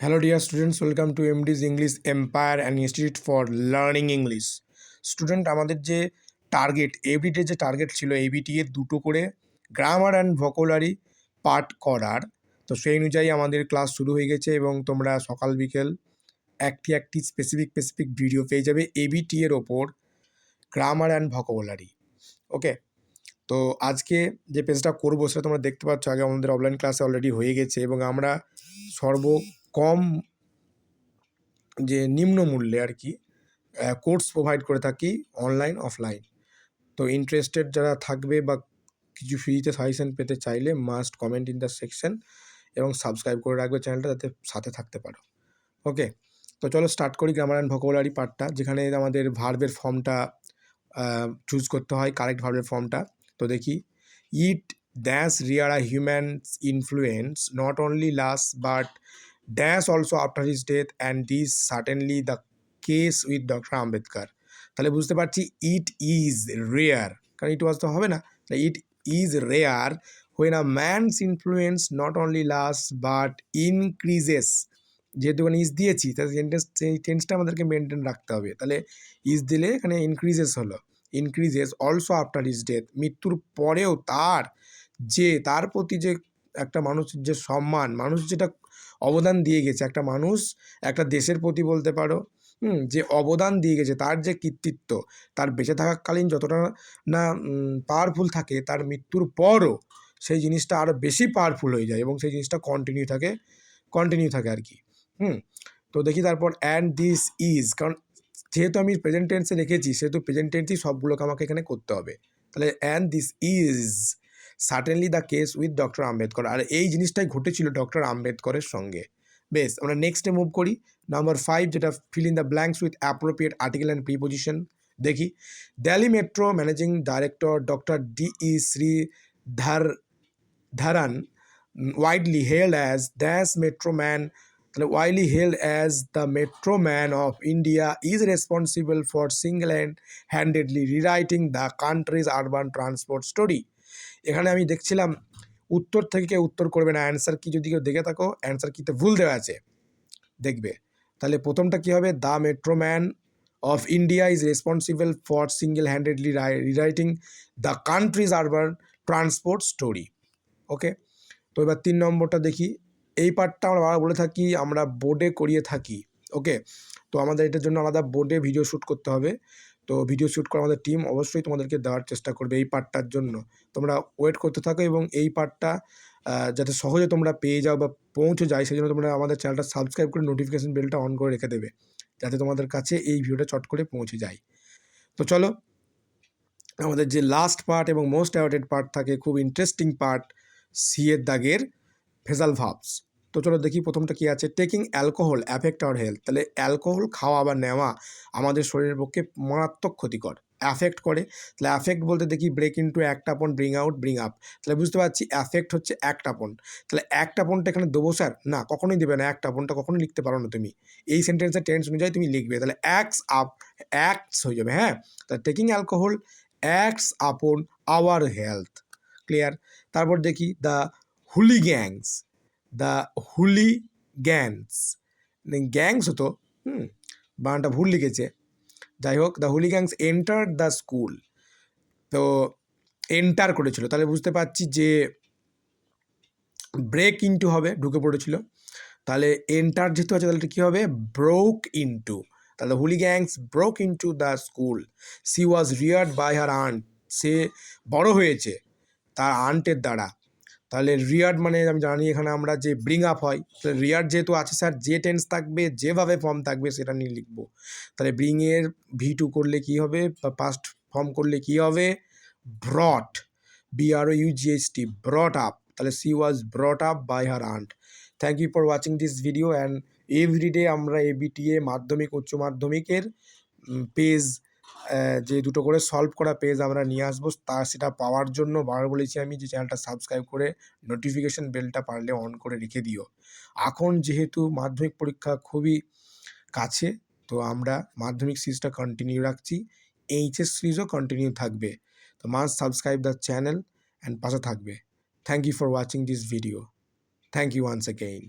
Hello dear students, welcome to MD's English Empire and Institute for Learning English. Student আমাদের যে target everyday যে target ছিল ABT এর দুটো করে গ্রামার অ্যান্ড ভোকাবুলারি পাঠ করার, তো সেই অনুযায়ী আমাদের ক্লাস শুরু হয়ে গেছে এবং তোমরা সকাল বিকেল একটি স্পেসিফিক ভিডিও পেয়ে যাবে এবিটি এর ওপর গ্রামার অ্যান্ড ভোকাবুলারি। ওকে, তো আজকে যে পেজটা করবো সেটা তোমরা দেখতে পাচ্ছ, আগে আমাদের অফলাইন ক্লাসে অলরেডি হয়ে গেছে এবং আমরা সর্বকম যে নিম্ন মূল্যে আর কি কোর্স প্রোভাইড করে থাকি অনলাইন অফলাইন। তো ইন্টারেস্টেড যারা থাকবে বা কিছু ফ্রিতে সাজেশন পেতে চাইলে must comment in the section এবং সাবস্ক্রাইব করে রাখবে চ্যানেলটা, যাতে সাথে থাকতে পারো। ওকে, তো চলো স্টার্ট করি গ্রামার অ্যান্ড ভোকাবুলারি পার্টটা, যেখানে আমাদের ভার্বের ফর্মটা চুজ করতে হয়, কারেক্ট ভার্বের ফর্মটা। তো দেখি, it dash rear a humans influence not only last but dash also after his death and this certainly the case with doctor Ambedkar. তাহলে বুঝতে পারছি ইট ইজ রেয়ার, কারণ ইট ওয়াজ তো হবে না, it is rare when a man's influence not only last but increases. যেহেতু এখানে is দিয়েছি তাহলে সেই টেন্সটা আমাদেরকে মেনটেন রাখতে হবে। তাহলে ইজ দিলে এখানে ইনক্রিজেস হলো, increases also after his death, মৃত্যুর পরেও তার প্রতি যে একটা মানুষের যে সম্মান, মানুষ যেটা অবদান দিয়ে গেছে, একটা মানুষ একটা দেশের প্রতি বলতে পারো যে অবদান দিয়ে গেছে, তার যে কৃতিত্ব, তার বেঁচে থাকাকালীন যতটা না পাওয়ারফুল থাকে, তার মৃত্যুর পরও সেই জিনিসটা আরও বেশি পাওয়ারফুল হয়ে যায় এবং সেই জিনিসটা কন্টিনিউ থাকে আর কি। তো দেখি তারপর অ্যান্ড দিস ইজ, কারণ যেহেতু আমি প্রেজেন্ট টেন্সে রেখেছি সেহেতু প্রেজেন্ট টেন্সই সবগুলোকে আমাকে এখানে করতে হবে। তাহলে and this is certainly the case with doctor Ambedkar, আর এই জিনিসটাই ঘটেছিল ডক্টর আম্বেদকরের সঙ্গে। বেশ, আমরা নেক্সটে মুভ করি। নাম্বার 5, যেটা fill in the blanks with appropriate article and preposition. দেখি, Delhi metro managing director doctor D E. Sreedharan, widely hailed as das metro man, widely hailed as the metro man of India, is responsible for single-handedly rewriting the country's urban transport story. এখানে আমি দেখছিলাম উত্তর থেকে কেউ উত্তর করবে না, অ্যান্সার কি যদি কেউ দেখে থাকো, অ্যান্সার কিতে ভুল দেওয়া আছে দেখবে। তাহলে প্রথমটা কি হবে, the metro man of India is responsible for single handedly rewriting the country's urban transport story. Okay, তো এবার 3 নম্বরটা দেখি। এই পার্টটা আমরা বলে থাকি, আমরা বোর্ডে করিয়ে থাকি। ওকে, তো আমাদের এটার জন্য আলাদা বোর্ডে ভিডিও শ্যুট করতে হবে। তো ভিডিও শ্যুট করা আমাদের টিম অবশ্যই তোমাদেরকে দেওয়ার চেষ্টা করবে এই পার্টটার জন্য। তোমরা ওয়েট করতে থাকো এবং এই পার্টটা যাতে সহজে তোমরা পেয়ে যাও বা পৌঁছে যায়, সেই জন্য তোমরা আমাদের চ্যানেলটা সাবস্ক্রাইব করে নোটিফিকেশন বেলটা অন করে রেখে দেবে, যাতে তোমাদের কাছে এই ভিডিওটা চট করে পৌঁছে যায়। তো চলো, আমাদের যে লাস্ট পার্ট এবং মোস্ট অ্যাওয়ার্ডেড পার্ট থাকে, খুব ইন্টারেস্টিং পার্ট, সি এর দাগের ভেজাল ভার্বস। তো চলো দেখি প্রথমটা কি আছে, taking alcohol affect our health. তাহলে অ্যালকোহল খাওয়া বা নেওয়া আমাদের শরীরের পক্ষে মারাত্মক ক্ষতিকর, অ্যাফেক্ট করে। তাহলে অ্যাফেক্ট বলতে দেখি ব্রেক ইনটু অ্যাক্ট আপন, ব্রিং আউট, ব্রিং আপ। তাহলে বুঝতে পারছি অ্যাফেক্ট হচ্ছে অ্যাক্ট আপন। তাহলে অ্যাক্ট আপনটা এখানে দেবো স্যার? না, কখনোই দেবে না, অ্যাক্ট আপনটা কখনোই লিখতে পারো না তুমি। এই সেন্টেন্সের টেন্স অনুযায়ী তুমি লিখবে, তাহলে অ্যাক্টস আপ, অ্যাক্টস হয়ে যাবে। হ্যাঁ, তাহলে টেকিং অ্যালকোহল অ্যাক্টস আপন আওয়ার হেলথ। ক্লিয়ার? তারপর দেখি দ্য হুলিগ্যাংস, দ্য হুলিগ্যান্স, গ্যাংস হতো, বানানটা ভুল লিখেছে, যাই হোক, দ্য হুলিগ্যাংস এন্টার দ্য স্কুল। তো এন্টার করেছিল, তাহলে বুঝতে পারছি যে ব্রেক ইনটু হবে, ঢুকে পড়েছিল। তাহলে এন্টার যেহেতু আছে তাহলে কী হবে, ব্রোক ইনটু। তাহলে hooligans broke into the school. She was reared by her aunt, সে বড় হয়েছে তার আন্টের দ্বারা। তাহলে রিয়ার্ড মানে আমি জানি এখানে আমরা যে ব্রিং আপ হয়, তাহলে রিয়ার্ড যেহেতু আছে স্যার, যে টেন্স থাকবে যেভাবে ফর্ম থাকবে সেটা নিয়ে লিখবো। তাহলে ব্রিংয়ের ভি2 করলে কী হবে, বা পাস্ট ফর্ম করলে কী হবে, ব্রট, BROUGHT, ব্রট আপ। তাহলে she was brought up by her aunt. Thank you for watching this video and everyday আমরা ABTA মাধ্যমিক উচ্চ মাধ্যমিকের পেজ, যে দুটো করে সলভ করা পেজ আমরা নিয়ে আসবো, সেটা পাওয়ার জন্য বারবার বলেছি আমি যে চ্যানেলটা সাবস্ক্রাইব করে নোটিফিকেশন বেলটা পারলে অন করে রেখে দিও। এখন যেহেতু মাধ্যমিক পরীক্ষা খুবই কাছে, তো আমরা মাধ্যমিক সিরিজটা কন্টিনিউ রাখছি, HS সিরিজও কন্টিনিউ থাকবে। তো must subscribe the channel and পাশে থাকবে। Thank you for watching this video. Thank you once again.